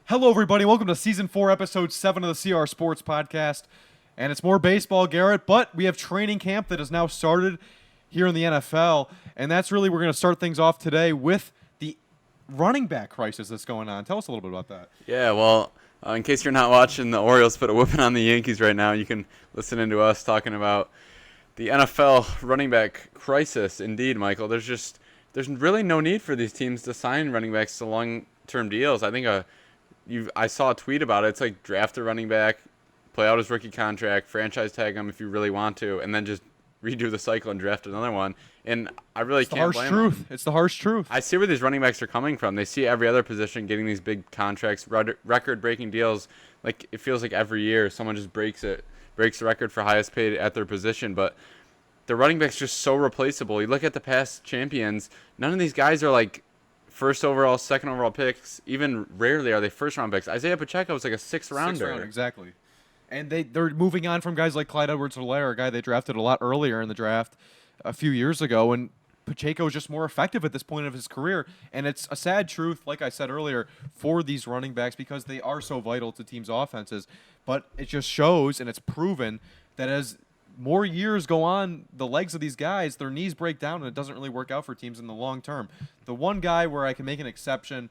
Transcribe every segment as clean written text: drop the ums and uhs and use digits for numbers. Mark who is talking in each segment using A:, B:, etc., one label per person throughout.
A: Hello, everybody. Welcome to Season 4, Episode 7 of the CR Sports Podcast. And it's more baseball, Garrett, but we have training camp that has now started here in the NFL. And that's really, we're going to start things off today with the running back crisis that's going on. Tell us a little bit about that.
B: Yeah, well, in case you're not watching the Orioles put a whooping on the Yankees right now, you can listen into us talking about the NFL running back crisis. Indeed, Michael, there's really no need for these teams to sign running backs to long-term deals. I think I saw a tweet about it. It's like draft a running back, play out his rookie contract, franchise tag him if you really want to, and then just redo the cycle and draft another one. And I really can't blame them.
A: It's the harsh truth.
B: I see where these running backs are coming from. They see every other position getting these big contracts, record-breaking deals. Like it feels like every year someone just breaks the record for highest paid at their position. But the running back's just so replaceable. You look at the past champions, none of these guys are like first overall, second overall picks. Even rarely are they first round picks. Isaiah Pacheco was like a sixth rounder.
A: Exactly. And they're moving on from guys like Clyde Edwards-Helaire, a guy they drafted a lot earlier in the draft a few years ago, and Pacheco is just more effective at this point of his career. And it's a sad truth, like I said earlier, for these running backs because they are so vital to teams' offenses. But it just shows, and it's proven, that as more years go on, the legs of these guys, their knees break down, and it doesn't really work out for teams in the long term. The one guy where I can make an exception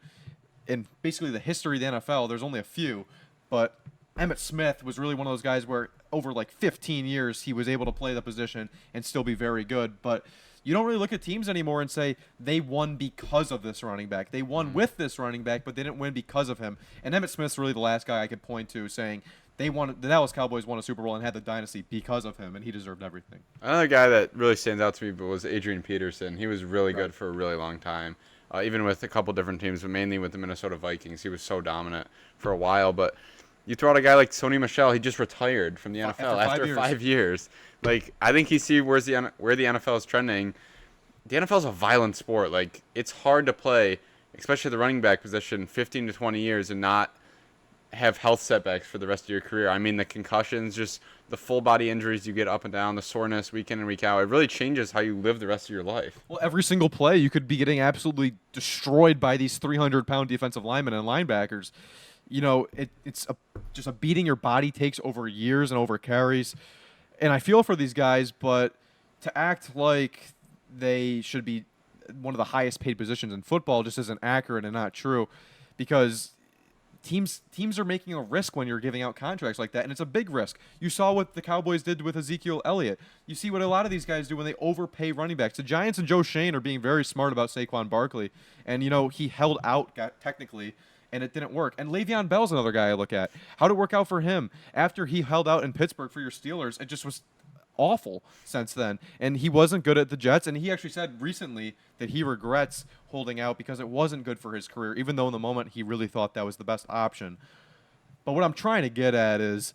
A: in basically the history of the NFL, there's only a few, but Emmitt Smith was really one of those guys where over like 15 years he was able to play the position and still be very good. But you don't really look at teams anymore and say they won because of this running back. They won with this running back, but they didn't win because of him. And Emmitt Smith's really the last guy I could point to saying the Dallas Cowboys won a Super Bowl and had the dynasty because of him, and he deserved everything.
B: Another guy that really stands out to me was Adrian Peterson. He was really good for a really long time, even with a couple different teams, but mainly with the Minnesota Vikings. He was so dominant for a while. But you throw out a guy like Sony Michel, he just retired from the NFL after 5 years. Like, I think he sees where the NFL is trending. The NFL is a violent sport. Like, it's hard to play, especially the running back position, 15 to 20 years and not have health setbacks for the rest of your career. I mean, the concussions, just the full body injuries you get up and down, the soreness week in and week out, it really changes how you live the rest of your life.
A: Well, every single play you could be getting absolutely destroyed by these 300-pound defensive linemen and linebackers. You know, it's just a beating your body takes over years and over carries. And I feel for these guys, but to act like they should be one of the highest paid positions in football just isn't accurate and not true, because teams are making a risk when you're giving out contracts like that, and it's a big risk. You saw what the Cowboys did with Ezekiel Elliott. You see what a lot of these guys do when they overpay running backs. The Giants and Joe Shane are being very smart about Saquon Barkley, and he held out technically, and it didn't work. And Le'Veon Bell's another guy I look at. How'd it work out for him? After he held out in Pittsburgh for your Steelers, it just was awful since then, and he wasn't good at the Jets, and he actually said recently that he regrets holding out because it wasn't good for his career, even though in the moment he really thought that was the best option. But what I'm trying to get at is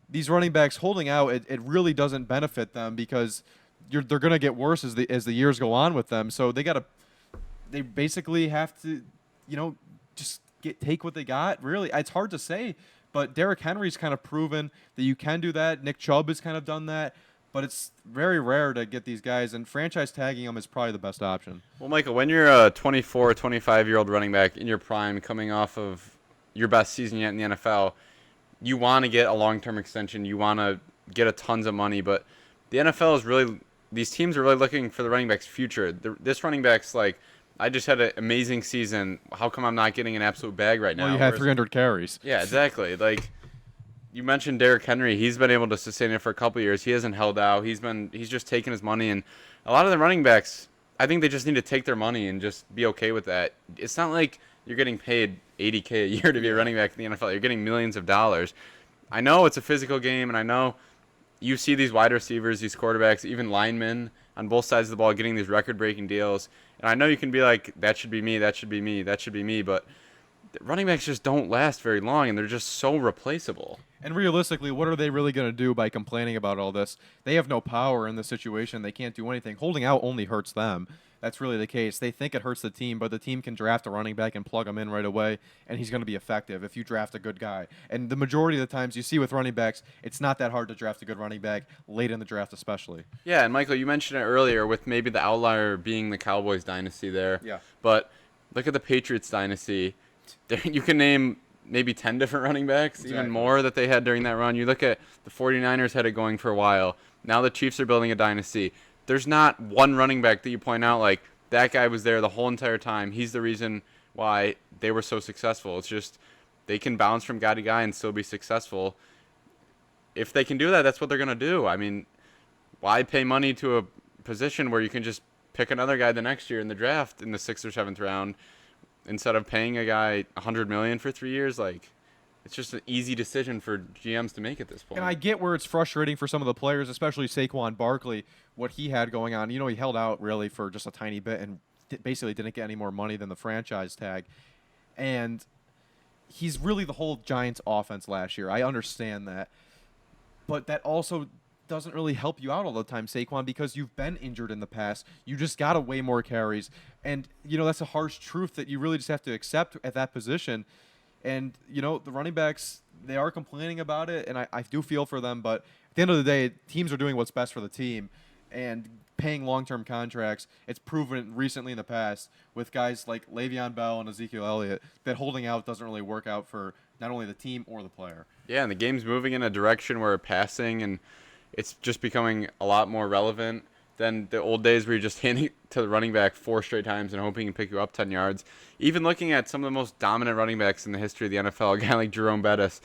A: these running backs holding out, it really doesn't benefit them because they're going to get worse as the years go on with them. So they basically have to, just take what they got. Really, it's hard to say, but Derrick Henry's kind of proven that you can do that. Nick Chubb has kind of done that. But it's very rare to get these guys, and franchise tagging them is probably the best option.
B: Well, Michael, when you're a 24, 25-year-old running back in your prime coming off of your best season yet in the NFL, you want to get a long-term extension. You want to get a tons of money. But the NFL is really – these teams are really looking for the running back's future. This running back's like, I just had an amazing season. How come I'm not getting an absolute bag right now?
A: Well, you had 300 carries.
B: Yeah, exactly. Like – you mentioned Derrick Henry. He's been able to sustain it for a couple of years. He hasn't held out. He's just taking his money. And a lot of the running backs, I think they just need to take their money and just be okay with that. It's not like you're getting paid $80K a year to be a running back in the NFL. You're getting millions of dollars. I know it's a physical game, and I know you see these wide receivers, these quarterbacks, even linemen on both sides of the ball getting these record-breaking deals. And I know you can be like, that should be me, that should be me, that should be me. But running backs just don't last very long, and they're just so replaceable.
A: And realistically, what are they really going to do by complaining about all this? They have no power in this situation. They can't do anything. Holding out only hurts them. That's really the case. They think it hurts the team, but the team can draft a running back and plug him in right away, and he's going to be effective if you draft a good guy. And the majority of the times you see with running backs, it's not that hard to draft a good running back, late in the draft especially.
B: Yeah, and Michael, you mentioned it earlier with maybe the outlier being the Cowboys dynasty there.
A: Yeah.
B: But look at the Patriots dynasty. You can name maybe 10 different running backs,
A: Exactly.
B: even more that they had during that run. You look at the 49ers had it going for a while. Now the Chiefs are building a dynasty. There's not one running back that you point out like that guy was there the whole entire time. He's the reason why they were so successful. It's just they can bounce from guy to guy and still be successful. If they can do that, that's what they're going to do. I mean, why pay money to a position where you can just pick another guy the next year in the draft in the 6th or 7th round instead of paying a guy $100 million for 3 years? Like, it's just an easy decision for GMs to make at this point.
A: And I get where it's frustrating for some of the players, especially Saquon Barkley, what he had going on. You know, he held out really for just a tiny bit and basically didn't get any more money than the franchise tag. And he's really the whole Giants offense last year. I understand that. But that also doesn't really help you out all the time, Saquon, because you've been injured in the past. You just got to way more carries. And, you know, that's a harsh truth that you really just have to accept at that position. And, you know, the running backs, they are complaining about it, and I do feel for them. But at the end of the day, teams are doing what's best for the team. And paying long-term contracts, it's proven recently in the past with guys like Le'Veon Bell and Ezekiel Elliott that holding out doesn't really work out for not only the team or the player.
B: Yeah, and the game's moving in a direction where passing and it's just becoming a lot more relevant than the old days where you're just handing it to the running back 4 straight times and hoping he can pick you up 10 yards. Even looking at some of the most dominant running backs in the history of the NFL, a guy like Jerome Bettis,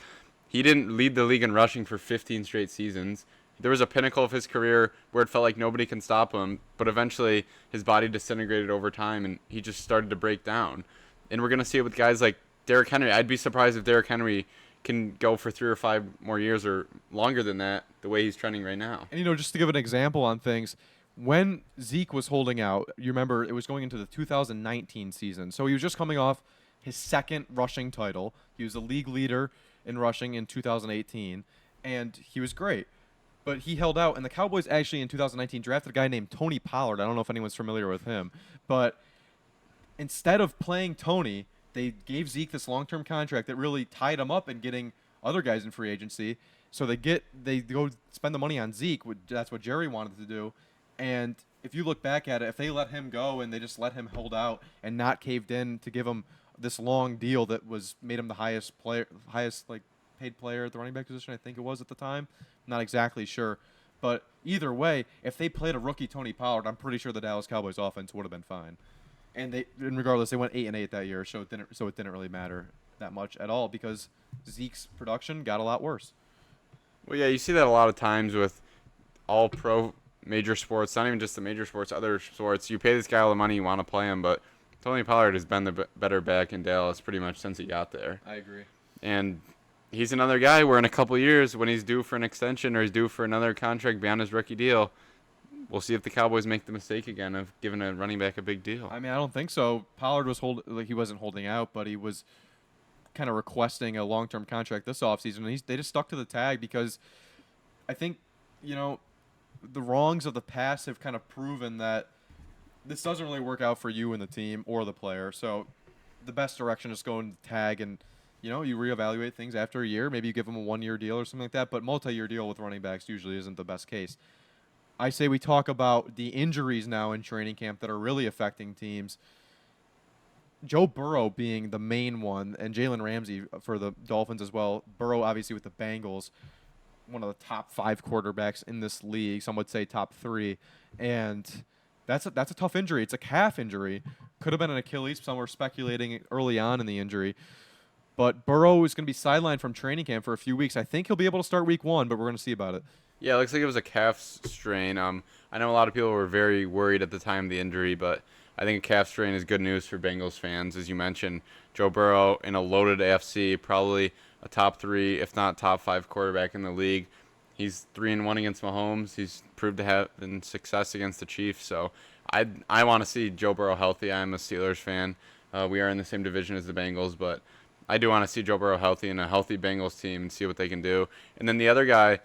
B: he didn't lead the league in rushing for 15 straight seasons. There was a pinnacle of his career where it felt like nobody can stop him, but eventually his body disintegrated over time and he just started to break down. And we're going to see it with guys like Derrick Henry. I'd be surprised if Derrick Henry can go for 3 or 5 more years or longer than that, the way he's trending right now.
A: And, you know, just to give an example on things, when Zeke was holding out, you remember it was going into the 2019 season. So he was just coming off his 2nd rushing title. He was the league leader in rushing in 2018, and he was great. But he held out, and the Cowboys actually in 2019 drafted a guy named Tony Pollard. I don't know if anyone's familiar with him. But instead of playing Tony, they gave Zeke this long-term contract that really tied him up in getting other guys in free agency. So they go spend the money on Zeke. That's what Jerry wanted to do. And if you look back at it, if they let him go and they just let him hold out and not caved in to give him this long deal that was made him the highest paid player at the running back position, I think it was at the time. I'm not exactly sure. But either way, if they played a rookie Tony Pollard, I'm pretty sure the Dallas Cowboys offense would have been fine. And regardless, they went 8-8 that year, so it didn't really matter that much at all because Zeke's production got a lot worse.
B: Well, yeah, you see that a lot of times with all pro major sports, not even just the major sports, other sports. You pay this guy all the money, you want to play him, but Tony Pollard has been the better back in Dallas pretty much since he got there.
A: I agree.
B: And he's another guy where in a couple of years, when he's due for an extension or he's due for another contract beyond his rookie deal, we'll see if the Cowboys make the mistake again of giving a running back a big deal.
A: I mean, I don't think so. Pollard he wasn't holding out, but he was kind of requesting a long-term contract this offseason. And they just stuck to the tag because I think, you know, the wrongs of the past have kind of proven that this doesn't really work out for you and the team or the player. So the best direction is going to tag and, you know, you reevaluate things after a year. Maybe you give them a 1-year deal or something like that, but multi-year deal with running backs usually isn't the best case. I say we talk about the injuries now in training camp that are really affecting teams. Joe Burrow being the main one, and Jalen Ramsey for the Dolphins as well. Burrow obviously with the Bengals, one of the top 5 quarterbacks in this league. Some would say top 3, and that's a tough injury. It's a calf injury. Could have been an Achilles. Some were speculating early on in the injury. But Burrow is going to be sidelined from training camp for a few weeks. I think he'll be able to start week 1, but we're going to see about it.
B: Yeah, it looks like it was a calf strain. I know a lot of people were very worried at the time of the injury, but I think a calf strain is good news for Bengals fans. As you mentioned, Joe Burrow in a loaded AFC, probably a top 3, if not top 5 quarterback in the league. He's 3-1 against Mahomes. He's proved to have been success against the Chiefs. So I want to see Joe Burrow healthy. I'm a Steelers fan. We are in the same division as the Bengals, but I do want to see Joe Burrow healthy and a healthy Bengals team and see what they can do. And then the other guy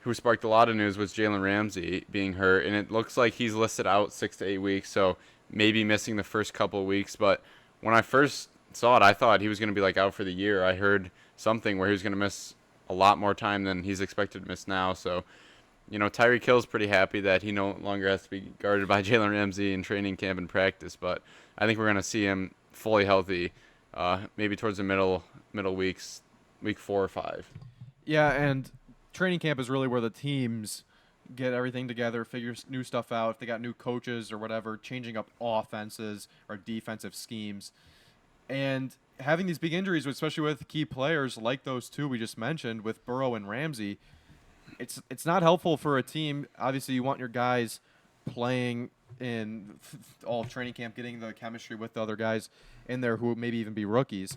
B: who sparked a lot of news was Jalen Ramsey being hurt, and it looks like he's listed out 6 to 8 weeks, so maybe missing the first couple of weeks. But when I first saw it, I thought he was going to be like out for the year. I heard something where he was going to miss a lot more time than he's expected to miss now. So, you know, Tyreek Hill's pretty happy that he no longer has to be guarded by Jalen Ramsey in training camp and practice, but I think we're going to see him fully healthy maybe towards the middle weeks, week 4 or 5.
A: Yeah, and training camp is really where the teams get everything together, figure new stuff out. If they got new coaches or whatever, changing up offenses or defensive schemes, and having these big injuries, especially with key players like those two we just mentioned, with Burrow and Ramsey, it's not helpful for a team. Obviously, you want your guys playing in all of training camp, getting the chemistry with the other guys in there who maybe even be rookies.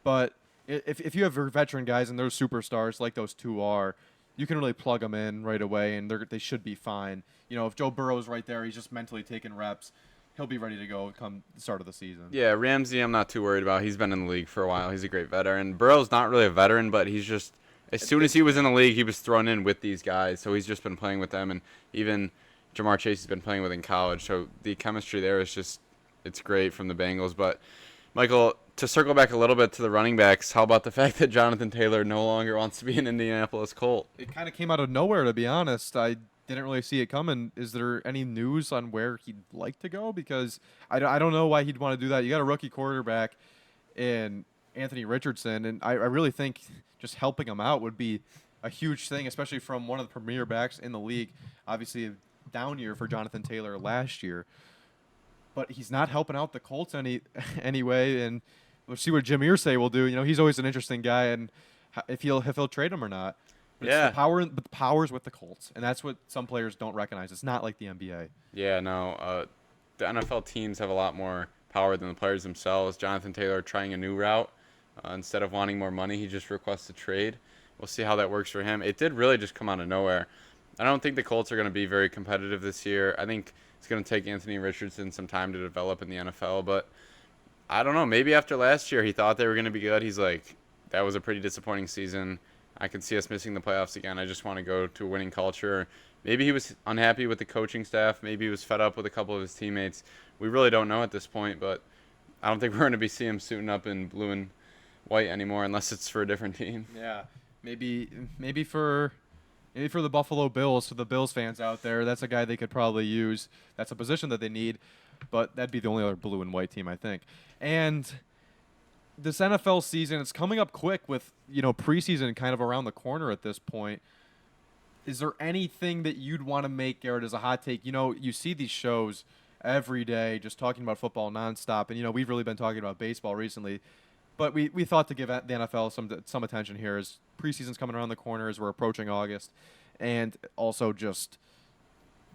A: But if you have your veteran guys and those superstars like those two are, you can really plug them in right away, and they should be fine. You know, if Joe Burrow's right there, he's just mentally taking reps. He'll be ready to go come the start of the season.
B: Yeah, Ramsey, I'm not too worried about. He's been in the league for a while. He's a great veteran. Burrow's not really a veteran, but he's just as soon as he was in the league, he was thrown in with these guys. So he's just been playing with them, and even Jamar Chase has been playing with in college. So the chemistry there is just it's great from the Bengals. But Michael, to circle back a little bit to the running backs, how about the fact that Jonathan Taylor no longer wants to be an Indianapolis Colt?
A: It kind of came out of nowhere, to be honest. I didn't really see it coming. Is there any news on where he'd like to go? Because I don't know why he'd want to do that. You got a rookie quarterback in Anthony Richardson, and I really think just helping him out would be a huge thing, especially from one of the premier backs in the league. Obviously, a down year for Jonathan Taylor last year, but he's not helping out the Colts anyway. And we'll see what Jim Irsay will do. You know, he's always an interesting guy, and if he'll trade him or not. But
B: Yeah.
A: it's the power's with the Colts, and that's what some players don't recognize. It's not like the NBA.
B: Yeah, no. The NFL teams have a lot more power than the players themselves. Jonathan Taylor trying a new route. Instead of wanting more money, he just requests a trade. We'll see how that works for him. It did really just come out of nowhere. I don't think the Colts are going to be very competitive this year. I think it's going to take Anthony Richardson some time to develop in the NFL, but I don't know. Maybe after last year, he thought they were going to be good. He's like, that was a pretty disappointing season. I can see us missing the playoffs again. I just want to go to a winning culture. Maybe he was unhappy with the coaching staff. Maybe he was fed up with a couple of his teammates. We really don't know at this point, but I don't think we're going to be seeing him suiting up in blue and white anymore unless it's for a different team.
A: Yeah, maybe for the Buffalo Bills, for the Bills fans out there, that's a guy they could probably use. That's a position that they need, but that'd be the only other blue and white team, I think. And this NFL season, it's coming up quick with, preseason kind of around the corner at this point. Is there anything that you'd want to make, Garrett, as a hot take? You see these shows every day just talking about football nonstop, and, we've really been talking about baseball recently. But we thought to give the NFL some attention here as preseason's coming around the corner, as we're approaching August, and also just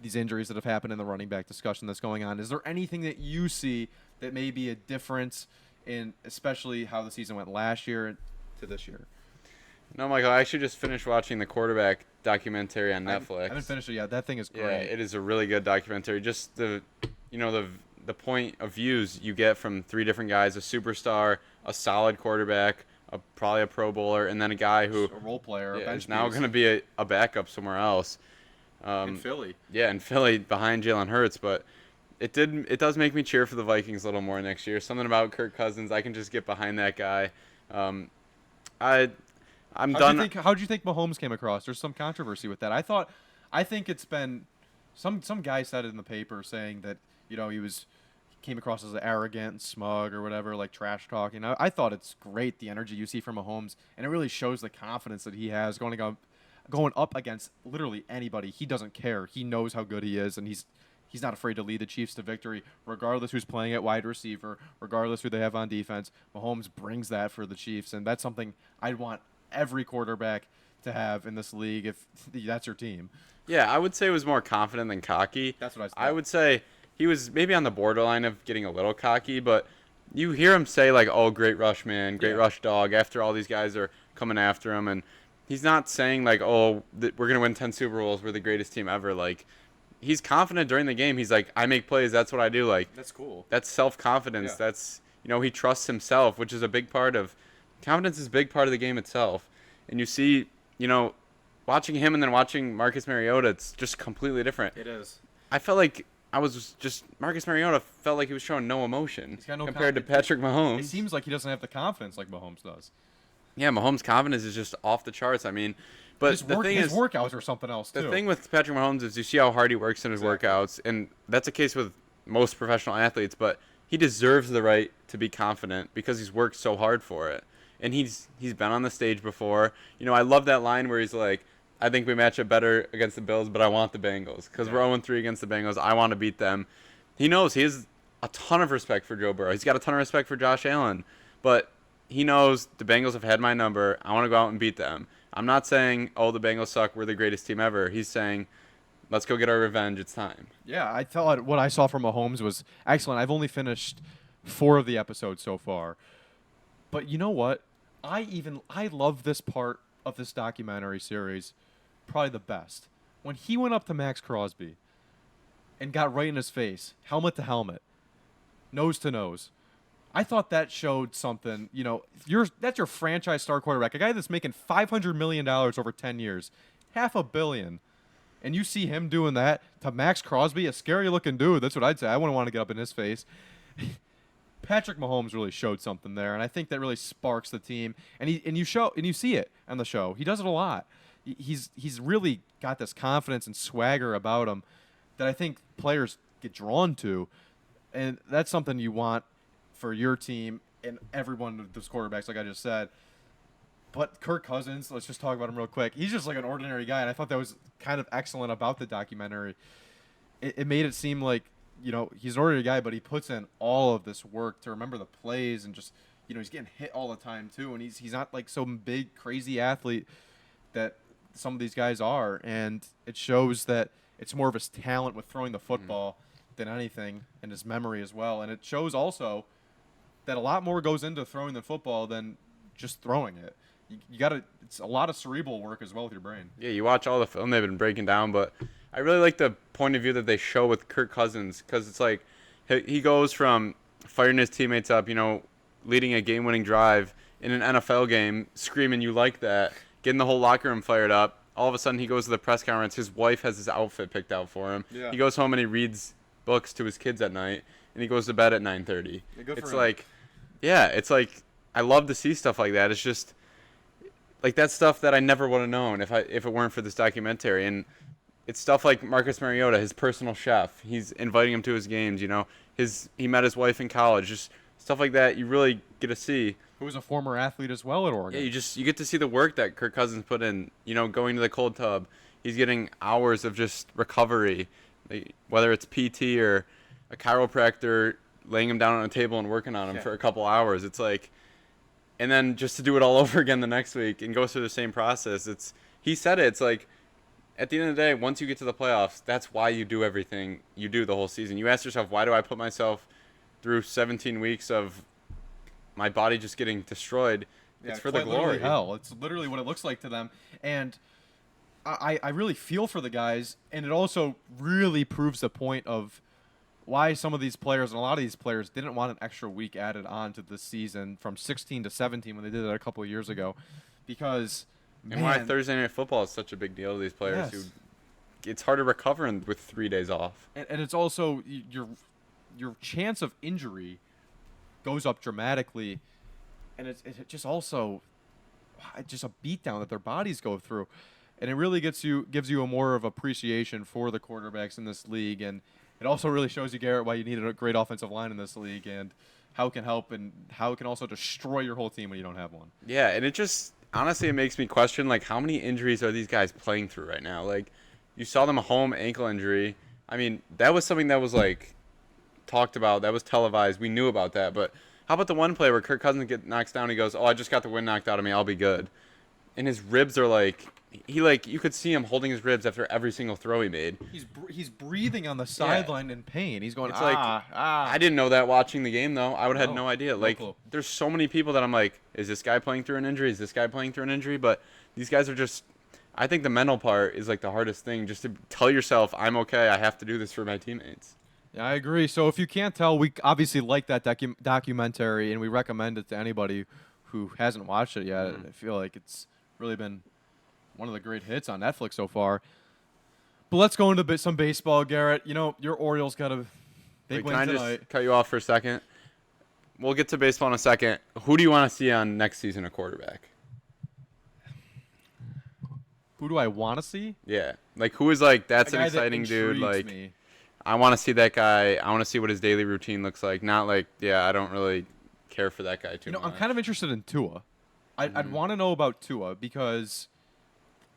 A: these injuries that have happened in the running back discussion that's going on. Is there anything that you see that may be a difference in especially how the season went last year to this year?
B: No, Michael, I actually just finished watching the quarterback documentary on Netflix.
A: I haven't finished it yet. That thing is great.
B: Yeah, it is a really good documentary. Just the point of views you get from three different guys: a superstar, a solid quarterback, probably a Pro Bowler, and then a guy who
A: a role player, a bench
B: is now
A: piece.
B: going to be a backup somewhere else.
A: In Philly.
B: Yeah, in Philly behind Jalen Hurts, but it does make me cheer for the Vikings a little more next year. Something about Kirk Cousins, I can just get behind that guy. I'm done.
A: How do you think Mahomes came across? There's some controversy with that. I think it's been some guy said it in the paper saying that he came across as arrogant and smug or whatever, like trash talking. I thought it's great, the energy you see from Mahomes, and it really shows the confidence that he has going up against literally anybody. He doesn't care. He knows how good he is, and he's not afraid to lead the Chiefs to victory, regardless who's playing at wide receiver, regardless who they have on defense. Mahomes brings that for the Chiefs, and that's something I'd want every quarterback to have in this league if that's your team.
B: Yeah, I would say it was more confident than cocky.
A: That's what I said.
B: I would say he was maybe on the borderline of getting a little cocky, but you hear him say, like, oh, great rush, man, great rush dog, after all these guys are coming after him. And he's not saying, like, oh, we're going to win 10 Super Bowls, we're the greatest team ever. Like, he's confident during the game. He's like, I make plays, that's what I do. Like,
A: That's cool.
B: That's self-confidence.
A: Yeah.
B: That's, he trusts himself, which is a big part of – confidence is a big part of the game itself. And you see, watching him and then watching Marcus Mariota, it's just completely different.
A: It is.
B: I felt like Marcus Mariota felt like he was showing no emotion compared to Patrick Mahomes.
A: It seems like he doesn't have the confidence like Mahomes does.
B: Yeah, Mahomes' confidence is just off the charts. I mean, but
A: his
B: the thing
A: his
B: is,
A: workouts are something else too.
B: the thing with Patrick Mahomes is you see how hard he works in his workouts, and that's the case with most professional athletes. But he deserves the right to be confident because he's worked so hard for it. And he's been on the stage before. I love that line where he's like, I think we match up better against the Bills, but I want the Bengals because we're 0-3 against the Bengals. I want to beat them. He knows he has a ton of respect for Joe Burrow. He's got a ton of respect for Josh Allen, but he knows the Bengals have had my number. I want to go out and beat them. I'm not saying, oh, the Bengals suck. We're the greatest team ever. He's saying, let's go get our revenge. It's time.
A: Yeah, I thought what I saw from Mahomes was excellent. I've only finished 4 of the episodes so far. But you know what? I love this part of this documentary series probably the best. When he went up to Max Crosby and got right in his face, helmet to helmet, nose to nose. I thought that showed something. That's your franchise star quarterback, a guy that's making $500 million over 10 years, $500 million. And you see him doing that to Max Crosby, a scary-looking dude. That's what I'd say. I wouldn't want to get up in his face. Patrick Mahomes really showed something there, and I think that really sparks the team. And you see it on the show. He does it a lot. He's really got this confidence and swagger about him that I think players get drawn to, and that's something you want for your team and everyone of those quarterbacks, like I just said. But Kirk Cousins, let's just talk about him real quick. He's just like an ordinary guy, and I thought that was kind of excellent about the documentary. It made it seem like, he's an ordinary guy, but he puts in all of this work to remember the plays and just, he's getting hit all the time too, and he's not like some big, crazy athlete that some of these guys are, and it shows that it's more of his talent with throwing the football than anything, and his memory as well. And it shows also that a lot more goes into throwing the football than just throwing it. You got to. It's a lot of cerebral work as well with your brain.
B: Yeah, you watch all the film they've been breaking down, but I really like the point of view that they show with Kirk Cousins because it's like he goes from firing his teammates up, leading a game-winning drive in an NFL game, screaming "You like that," getting the whole locker room fired up. All of a sudden, he goes to the press conference. His wife has his outfit picked out for him.
A: Yeah.
B: He goes home and he reads books to his kids at night, and he goes to bed at 9:30.
A: Yeah, good for
B: it's
A: him.
B: like, yeah, it's like I love to see stuff like that. It's just like that's stuff that I never would have known if it weren't for this documentary. And it's stuff like Marcus Mariota, his personal chef. He's inviting him to his games. He met his wife in college. Just stuff like that. You really get to see.
A: Who was a former athlete as well at Oregon.
B: Yeah, you get to see the work that Kirk Cousins put in. Going to the cold tub. He's getting hours of just recovery, whether it's PT or a chiropractor laying him down on a table and working on him for a couple hours. It's like, and then just to do it all over again the next week and go through the same process. He said it. It's like, at the end of the day, once you get to the playoffs, that's why you do everything you do the whole season. You ask yourself, why do I put myself through 17 weeks of my body just getting destroyed?
A: Yeah,
B: it's for the glory.
A: Literally hell. It's literally what it looks like to them. And I really feel for the guys, and it also really proves the point of why some of these players and a lot of these players didn't want an extra week added on to the season from 16 to 17 when they did it a couple of years ago. Because,
B: and why Thursday Night Football is such a big deal to these players who it's hard to recover with 3 days off.
A: And it's also your chance of injury goes up dramatically, and it just also just a beatdown that their bodies go through, and it really gives you a more of appreciation for the quarterbacks in this league, and it also really shows you, Garrett, why you need a great offensive line in this league and how it can help and how it can also destroy your whole team when you don't have one.
B: Yeah, and it just honestly it makes me question like how many injuries are these guys playing through right now? Like you saw them a home ankle injury. I mean, that was something that was like talked about, that was televised. We knew about that, but how about the one play where Kirk Cousins gets knocked down? He goes, "Oh, I just got the wind knocked out of me. I'll be good." And his ribs are like, you could see him holding his ribs after every single throw he made.
A: He's breathing on the sideline in pain. He's going,
B: it's I didn't know that watching the game though. I would have had no idea. Like, there's so many people that I'm like, is this guy playing through an injury? Is this guy playing through an injury? But these guys are just. I think the mental part is like the hardest thing. Just to tell yourself, I'm okay. I have to do this for my teammates.
A: Yeah, I agree. So if you can't tell, we obviously like that documentary, and we recommend it to anybody who hasn't watched it yet. I feel like it's really been one of the great hits on Netflix so far. But let's go into some baseball, Garrett. Your Orioles got a big win tonight.
B: Can I just cut you off for a second? We'll get to baseball in a second. Who do you want to see on next season a quarterback?
A: Who do I want to see?
B: Yeah. Like, who is like, that's an
A: that
B: exciting dude.
A: intrigues
B: Like,
A: me.
B: I want to see that guy. I want to see what his daily routine looks like. Not like, I don't really care for that guy too much.
A: I'm kind of interested in Tua. I'd want to know about Tua because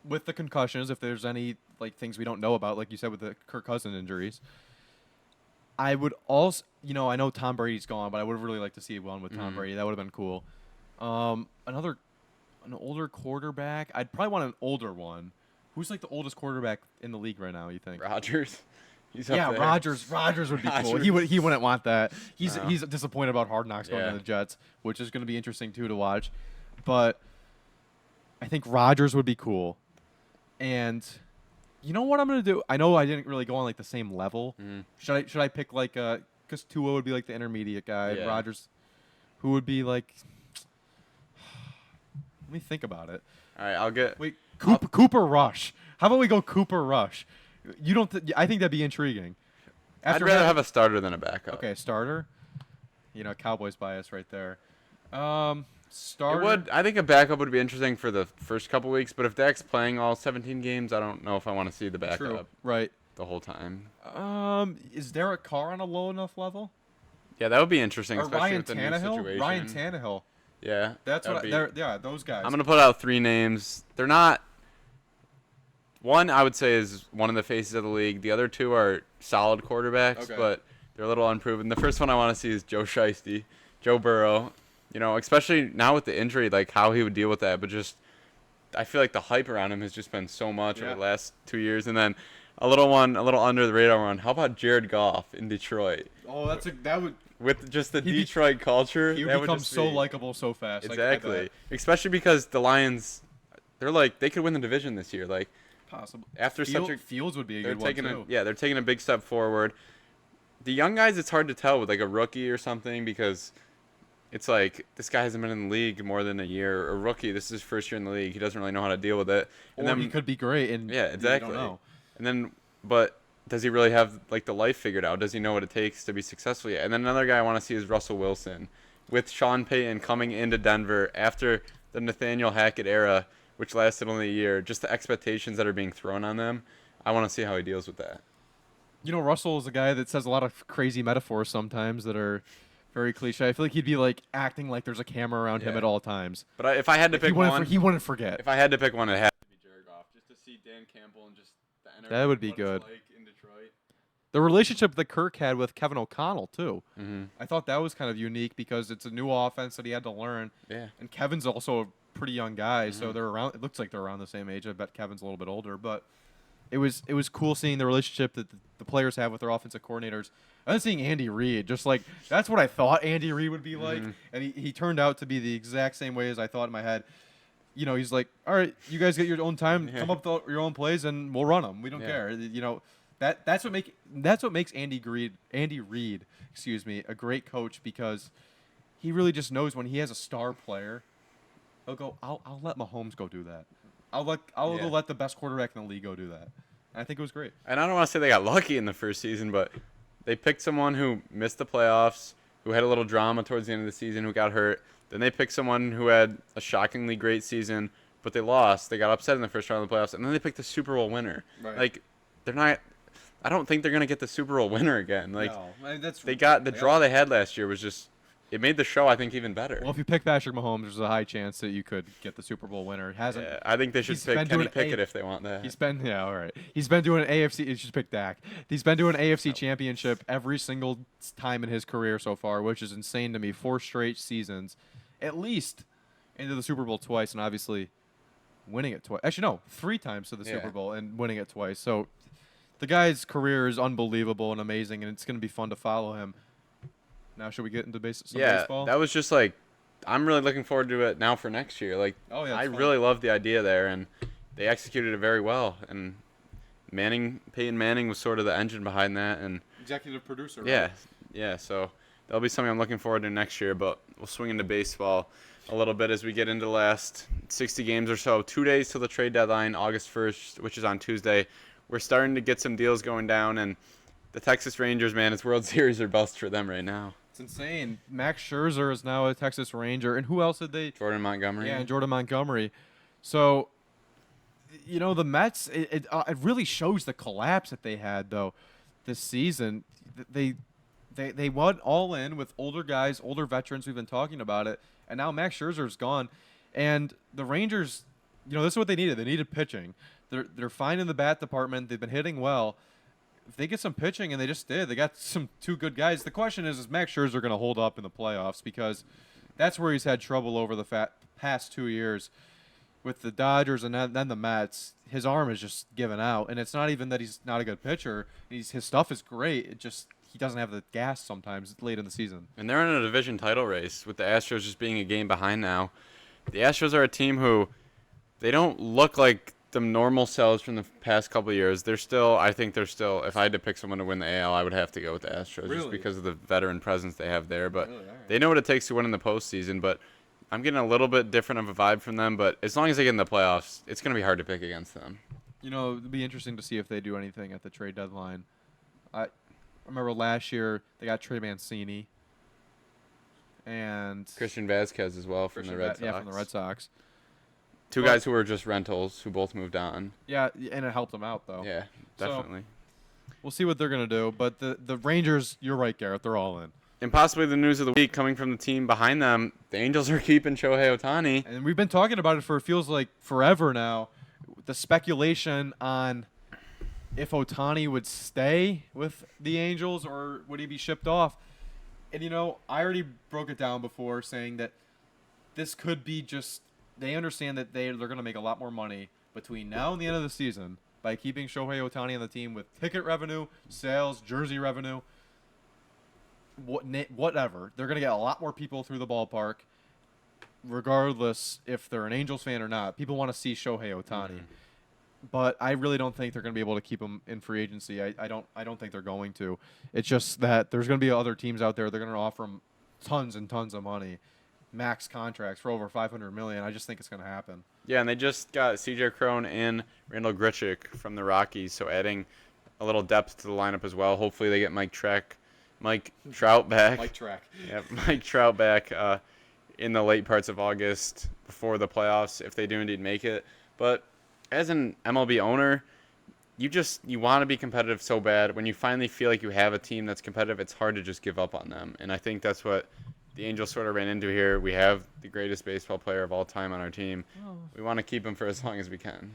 A: with the concussions, if there's any like things we don't know about, like you said with the Kirk Cousins injuries, I would also, I know Tom Brady's gone, but I would have really liked to see one with Tom Brady. That would have been cool. An older quarterback. I'd probably want an older one. Who's like the oldest quarterback in the league right now? You think?
B: Rodgers. He's up
A: Yeah,
B: there.
A: Rodgers would be cool. He wouldn't want that. He's disappointed about Hard Knocks going to the Jets, which is going to be interesting too to watch. But I think Rodgers would be cool. And you know what I'm going to do? I know I didn't really go on like the same level. Should I pick like because Tua would be like the intermediate guy,
B: Yeah.
A: Rodgers who would be like let me think about it.
B: All right, I'll get.
A: Wait, Cooper Rush. How about we go Cooper Rush? You don't I think that'd be intriguing.
B: I'd rather have a starter than a backup.
A: Okay, starter. Cowboys bias right there.
B: It
A: Starter.
B: would. I think a backup would be interesting for the first couple weeks, but if Dak's playing all 17 games, I don't know if I want to see the backup
A: True. Right.
B: the whole time.
A: Is Derek Carr on a low enough level?
B: Yeah, that would be interesting,
A: Or
B: especially
A: Ryan
B: with the new
A: Tannehill?
B: situation.
A: Ryan Tannehill.
B: Yeah,
A: That's
B: that
A: what.
B: would be-
A: Those guys.
B: I'm gonna put out 3 names. They're not. One I would say is one of the faces of the league. The other 2 are solid quarterbacks,
A: Okay.
B: but they're a little unproven. The first one I want to see is Joe Burrow. Especially now with the injury, like how he would deal with that. But just, I feel like the hype around him has just been so much over the last 2 years. And then a little under the radar one. How about Jared Goff in Detroit?
A: Oh, that would.
B: With just the
A: He'd be-
B: Detroit culture,
A: He
B: that
A: would
B: would
A: become
B: just
A: so
B: be-
A: likable so fast.
B: Exactly. Especially because the Lions, they could win the division this year. Like
A: Possible.
B: after such a
A: Fields would be a
B: they're
A: good one
B: taking
A: too.
B: they're taking a big step forward. The young guys, it's hard to tell with like a rookie or something because it's like this guy hasn't been in the league more than a year. A rookie, this is his first year in the league. He doesn't really know how to deal with it. And
A: Or
B: then
A: he could be great. And
B: yeah, exactly.
A: You don't know.
B: And then, but does he really have like the life figured out? Does he know what it takes to be successful yet? And then another guy I want to see is Russell Wilson, with Sean Payton coming into Denver after the Nathaniel Hackett era, which lasted only a year. Just the expectations that are being thrown on them. I want to see how he deals with that.
A: Russell is a guy that says a lot of crazy metaphors sometimes that are very cliche. I feel like he'd be like acting like there's a camera around him
B: Yeah.
A: at all times.
B: But if I had to pick one,
A: He wouldn't forget.
B: if I had to pick one, it had to be Jared Goff, just to see Dan Campbell and just the energy.
A: That would be
B: what it's
A: good.
B: like in Detroit.
A: The relationship that Kirk had with Kevin O'Connell too.
B: Mm-hmm.
A: I thought that was kind of unique because it's a new offense that he had to learn.
B: Yeah.
A: And Kevin's also a pretty young guy, so they're around. It looks like they're around the same age. I bet Kevin's a little bit older, but it was cool seeing the relationship that the players have with their offensive coordinators. And then seeing Andy Reid, just like that's what I thought Andy Reid would be like, and he turned out to be the exact same way as I thought in my head. He's like, all right, you guys get your own time, come up with your own plays, and we'll run them. We don't care. That's what makes Andy Reid, a great coach because he really just knows when he has a star player, he'll go, I'll let Mahomes go do that. I'll go let the best quarterback in the league go do that. And I think it was great.
B: And I don't want to say they got lucky in the first season, but they picked someone who missed the playoffs, who had a little drama towards the end of the season, who got hurt. Then they picked someone who had a shockingly great season, but they lost. They got upset in the first round of the playoffs, and then they picked the Super Bowl winner.
A: Right.
B: Like, they're not. I don't think they're gonna get the Super Bowl winner again. Like,
A: no, that's
B: they got the draw they had last year was just. It made the show, I think, even better.
A: Well, if you pick Patrick Mahomes, there's a high chance that you could get the Super Bowl winner. It hasn't.
B: Yeah, I think they should
A: he's
B: pick
A: been
B: Kenny
A: doing
B: Pickett if they want that.
A: All right. He's been doing AFC. You should pick Dak. He's been doing AFC Championship every single time in his career so far, which is insane to me. 4 straight seasons, at least into the Super Bowl twice, and obviously winning it twice. Actually, no, 3 times to the Super Bowl and winning it twice. So the guy's career is unbelievable and amazing, and it's going to be fun to follow him. Now, should we get into baseball?
B: That was just like, I'm really looking forward to it now for next year. Like,
A: Oh, yeah,
B: I
A: it's fun.
B: really love the idea there, and they executed it very well. And Peyton Manning was sort of the engine behind that, and
A: Executive producer.
B: yeah. So that'll be something I'm looking forward to next year. But we'll swing into baseball a little bit as we get into the last 60 games or so. 2 days till the trade deadline, August 1st, which is on Tuesday. We're starting to get some deals going down, and the Texas Rangers, man, it's World Series or bust for them right now.
A: It's insane. Max Scherzer is now a Texas Ranger, and who else did they?
B: Jordan Montgomery.
A: Yeah, and Jordan Montgomery. So, the Mets. It really shows the collapse that they had, though. this season. They went all in with older guys, older veterans. We've been talking about it, and now Max Scherzer's gone, and the Rangers, this is what they needed. They needed pitching. They're fine in the bat department. They've been hitting well. If they get some pitching, and they just did, they got some two good guys. The question is Max Scherzer going to hold up in the playoffs? Because that's where he's had trouble over the past 2 years with the Dodgers and then the Mets. His arm is just given out, and it's not even that he's not a good pitcher. His stuff is great. It just he doesn't have the gas sometimes late in the season.
B: And they're in a division title race with the Astros just being a game behind now. The Astros are a team who they don't look like the normal selves from the past couple of years. I think they're still, if I had to pick someone to win the AL, I would have to go with the Astros just because of the veteran presence they have there. But
A: Really? All right.
B: they know what it takes to win in the postseason. But I'm getting a little bit different of a vibe from them. But as long as they get in the playoffs, it's going to be hard to pick against them.
A: It'd be interesting to see if they do anything at the trade deadline. I remember last year they got Trey Mancini and
B: Christian Vasquez as well from the Red Sox.
A: Yeah, from the Red Sox.
B: Two guys who were just rentals who both moved on.
A: Yeah, and it helped them out though.
B: Yeah, definitely.
A: So, we'll see what they're gonna do, but the Rangers, you're right, Garrett. They're all in.
B: And possibly the news of the week coming from the team behind them, the Angels are keeping Shohei Ohtani.
A: And we've been talking about it for it feels like forever now. The speculation on if Ohtani would stay with the Angels or would he be shipped off. And I already broke it down before saying that this could be just they understand that they're going to make a lot more money between now and the end of the season by keeping Shohei Ohtani on the team with ticket revenue, sales, jersey revenue, whatever. They're going to get a lot more people through the ballpark, regardless if they're an Angels fan or not. People want to see Shohei Ohtani. Mm-hmm. But I really don't think they're going to be able to keep him in free agency. I don't think they're going to. It's just that there's going to be other teams out there. They're going to offer him tons and tons of money, max contracts for over $500 million. I just think it's going to happen.
B: Yeah, and they just got C.J. Cron and Randall Grichuk from the Rockies, so adding a little depth to the lineup as well. Hopefully they get Mike Trout back.
A: Mike Trout.
B: Yeah, Mike Trout back in the late parts of August before the playoffs, if they do indeed make it. But as an MLB owner, you want to be competitive so bad. When you finally feel like you have a team that's competitive, it's hard to just give up on them. And I think that's what the Angels sort of ran into here. We have the greatest baseball player of all time on our team. Oh. We want to keep him for as long as we can.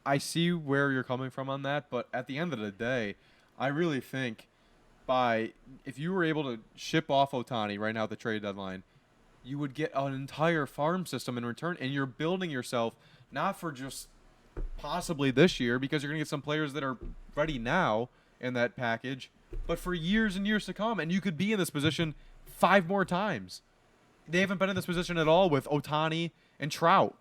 A: I see where you're coming from on that, but at the end of the day, I really think if you were able to ship off Ohtani right now at the trade deadline, you would get an entire farm system in return, and you're building yourself not for just possibly this year because you're going to get some players that are ready now in that package, but for years and years to come. And you could be in this position 5 more times. They haven't been in this position at all with Ohtani and Trout.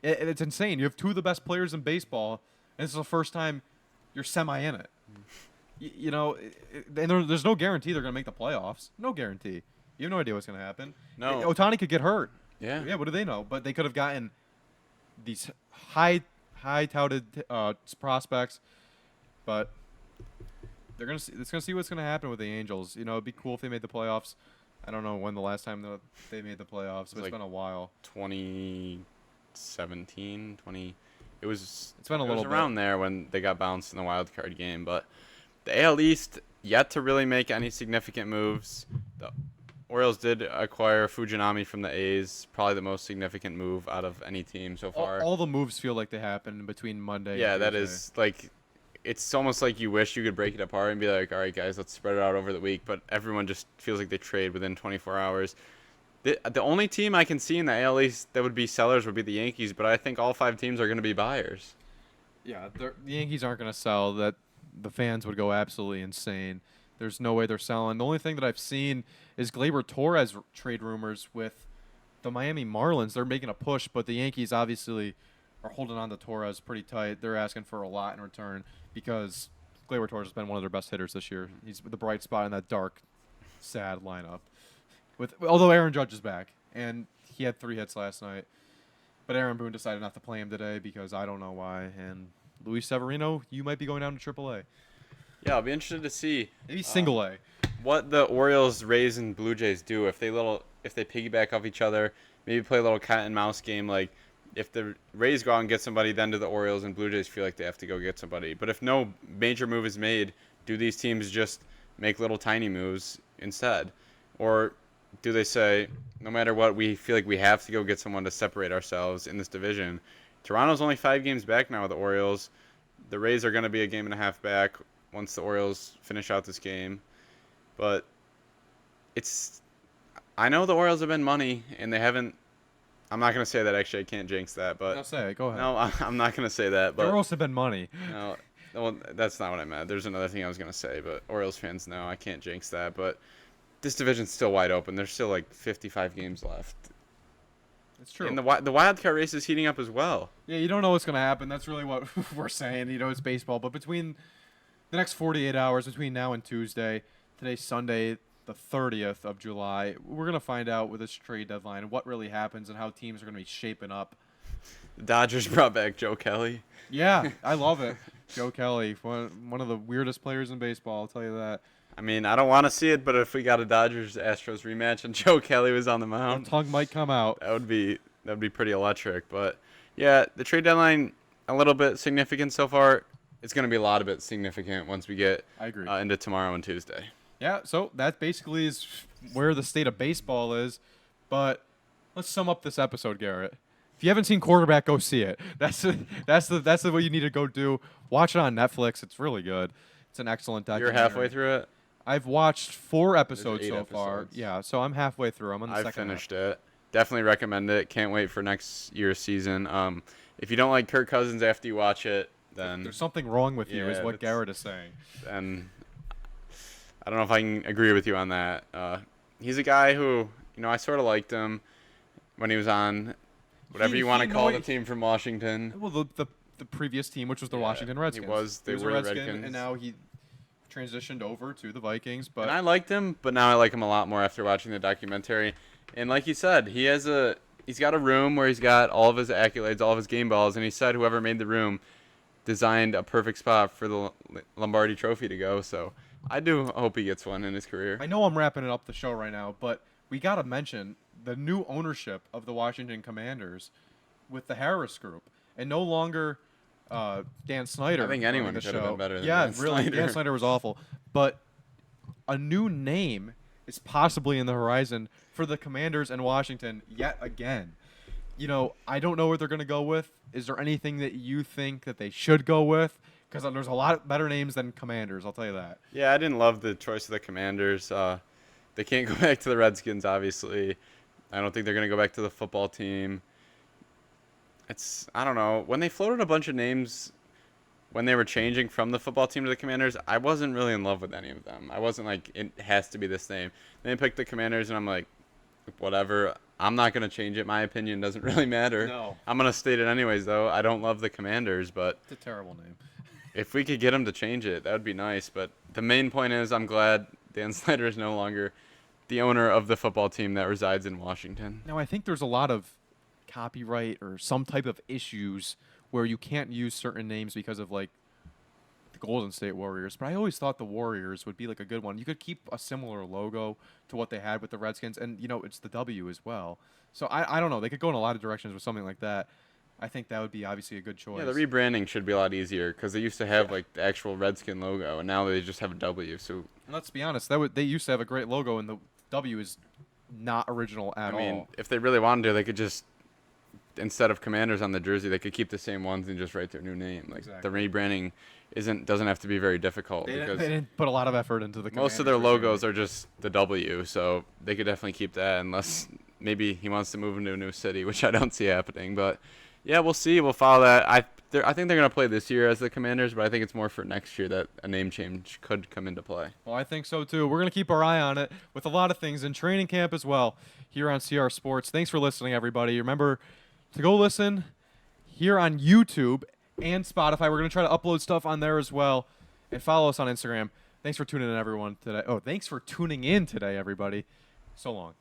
A: It's insane. You have 2 of the best players in baseball, and this is the first time you're semi in it. And there's no guarantee they're going to make the playoffs. No guarantee. You have no idea what's going to happen.
B: No.
A: Ohtani could get hurt.
B: Yeah.
A: Yeah, what do they know? But they could have gotten these high touted prospects, but it's gonna see what's gonna happen with the Angels. It'd be cool if they made the playoffs. I don't know when the last time they made the playoffs, but it's been a while.
B: 2017, It's
A: been a little bit
B: around there when they got bounced in the wild card game. But the AL East yet to really make any significant moves. The Orioles did acquire Fujinami from the A's, probably the most significant move out of any team so far.
A: All the moves feel like they happen between Monday
B: and
A: Tuesday.
B: That is like, it's almost like you wish you could break it apart and be like, all right, guys, let's spread it out over the week. But everyone just feels like they trade within 24 hours. The only team I can see in the AL East that would be sellers would be the Yankees, but I think all 5 teams are going to be buyers.
A: Yeah, the Yankees aren't going to sell. That the fans would go absolutely insane. There's no way they're selling. The only thing that I've seen is Gleyber Torres trade rumors with the Miami Marlins. They're making a push, but the Yankees obviously are holding on to Torres pretty tight. They're asking for a lot in return because Gleyber Torres has been one of their best hitters this year. He's the bright spot in that dark, sad lineup. Although Aaron Judge is back, and he had 3 hits last night. But Aaron Boone decided not to play him today because I don't know why. And Luis Severino, you might be going down to AAA.
B: Yeah, I'll be interested to see.
A: Maybe single A.
B: What the Orioles, Rays, and Blue Jays do if they piggyback off each other, maybe play a little cat and mouse game. Like if the Rays go out and get somebody, then do the Orioles and Blue Jays feel like they have to go get somebody. But if no major move is made, do these teams just make little tiny moves instead? Or do they say, no matter what, we feel like we have to go get someone to separate ourselves in this division? Toronto's only 5 games back now with the Orioles. The Rays are going to be a game and a half back once the Orioles finish out this game. But I know the Orioles have been money, and they haven't. I'm not going to say that, actually. I can't jinx that. But
A: No, say it. Go ahead.
B: no, I'm not going to say that.
A: The
B: But
A: Orioles have been money.
B: no, well, that's not what I meant. There's another thing I was going to say, but Orioles fans know I can't jinx that. But this division's still wide open. There's still like 55 games left.
A: It's true.
B: And the wild card race is heating up as well.
A: Yeah, you don't know what's going to happen. That's really what we're saying. It's baseball. But between the next 48 hours, between now and Tuesday, today's Sunday, the 30th of July, we're going to find out with this trade deadline what really happens and how teams are going to be shaping up.
B: The Dodgers brought back Joe Kelly.
A: Yeah, I love it. Joe Kelly, one of the weirdest players in baseball, I'll tell you that.
B: I mean, I don't want to see it, but if we got a Dodgers-Astros rematch and Joe Kelly was on the
A: Your
B: mound,
A: tongue might come out.
B: that would be pretty electric. But yeah, the trade deadline a little bit significant so far. It's going to be a lot of it significant once we get
A: I agree.
B: into tomorrow and Tuesday.
A: Yeah, so that basically is where the state of baseball is. But let's sum up this episode, Garrett. If you haven't seen Quarterback, go see it. That's the way you need to go do. Watch it on Netflix. It's really good. It's an excellent
B: You're
A: documentary.
B: halfway through it.
A: I've watched 4 episodes
B: 8
A: so far.
B: episodes.
A: Yeah, so I'm halfway through. I'm on the
B: I've
A: second
B: finished it. Definitely recommend it. Can't wait for next year's season. If you don't like Kirk Cousins after you watch it, then
A: There's something wrong with you, is
B: Yeah,
A: what
B: that's-
A: Garrett is saying.
B: and I don't know if I can agree with you on that. He's a guy who, I sort of liked him when he was on whatever you want to call the team from Washington.
A: Well, the previous team, which was the
B: Yeah,
A: Washington Redskins.
B: they
A: He was
B: were
A: a
B: the
A: Redskin,
B: Redskins.
A: and now he transitioned over to the Vikings. But
B: And I liked him, but now I like him a lot more after watching the documentary. And like you said, he's got a room where he's got all of his accolades, all of his game balls, and he said whoever made the room designed a perfect spot for the Lombardi Trophy to go. So I do hope he gets one in his career.
A: I know I'm wrapping it up the show right now, but we got to mention the new ownership of the Washington Commanders with the Harris Group, and no longer Dan Snyder.
B: I think
A: running
B: anyone
A: the
B: could have
A: show.
B: been better than
A: Yeah,
B: Dan
A: really,
B: Snyder.
A: Dan Snyder was awful, but a new name is possibly in the horizon for the Commanders and Washington yet again. I don't know what they're going to go with. Is there anything that you think that they should go with? Because there's a lot better names than Commanders, I'll tell you that.
B: Yeah, I didn't love the choice of the Commanders. They can't go back to the Redskins, obviously. I don't think they're going to go back to the football team. I don't know. When they floated a bunch of names when they were changing from the football team to the Commanders, I wasn't really in love with any of them. I wasn't like, it has to be this name. Then they picked the Commanders, and I'm like, whatever. I'm not going to change it. My opinion doesn't really matter.
A: No.
B: I'm going to state it anyways, though. I don't love the Commanders, but
A: It's a terrible name.
B: if we could get them to change it, that would be nice. But the main point is I'm glad Dan Snyder is no longer the owner of the football team that resides in Washington.
A: Now, I think there's a lot of copyright or some type of issues where you can't use certain names because of, like, the Golden State Warriors. But I always thought the Warriors would be, like, a good one. You could keep a similar logo to what they had with the Redskins, and, it's the W as well. So I don't know. They could go in a lot of directions with something like that. I think that would be obviously a good choice.
B: Yeah, the rebranding should be a lot easier because they used to have like the actual Redskin logo, and now they just have a W. So
A: And let's be honest. They used to have a great logo, and the W is not original at
B: I mean,
A: all.
B: if they really wanted to, they could just instead of Commanders on the jersey, they could keep the same ones and just write their new name. Like
A: Exactly.
B: the rebranding doesn't have to be very difficult
A: They
B: because
A: didn't put a lot of effort into the
B: most of their
A: Commanders
B: logos
A: jersey.
B: are just the W. So they could definitely keep that unless maybe he wants to move into a new city, which I don't see happening. But yeah, we'll see. We'll follow that. I think they're going to play this year as the Commanders, but I think it's more for next year that a name change could come into play.
A: Well, I think so too. We're going to keep our eye on it with a lot of things in training camp as well here on CR Sports. Thanks for listening, everybody. Remember to go listen here on YouTube and Spotify. We're going to try to upload stuff on there as well. And follow us on Instagram. Thanks for tuning in, everyone, today. Oh, thanks for tuning in today, everybody. So long.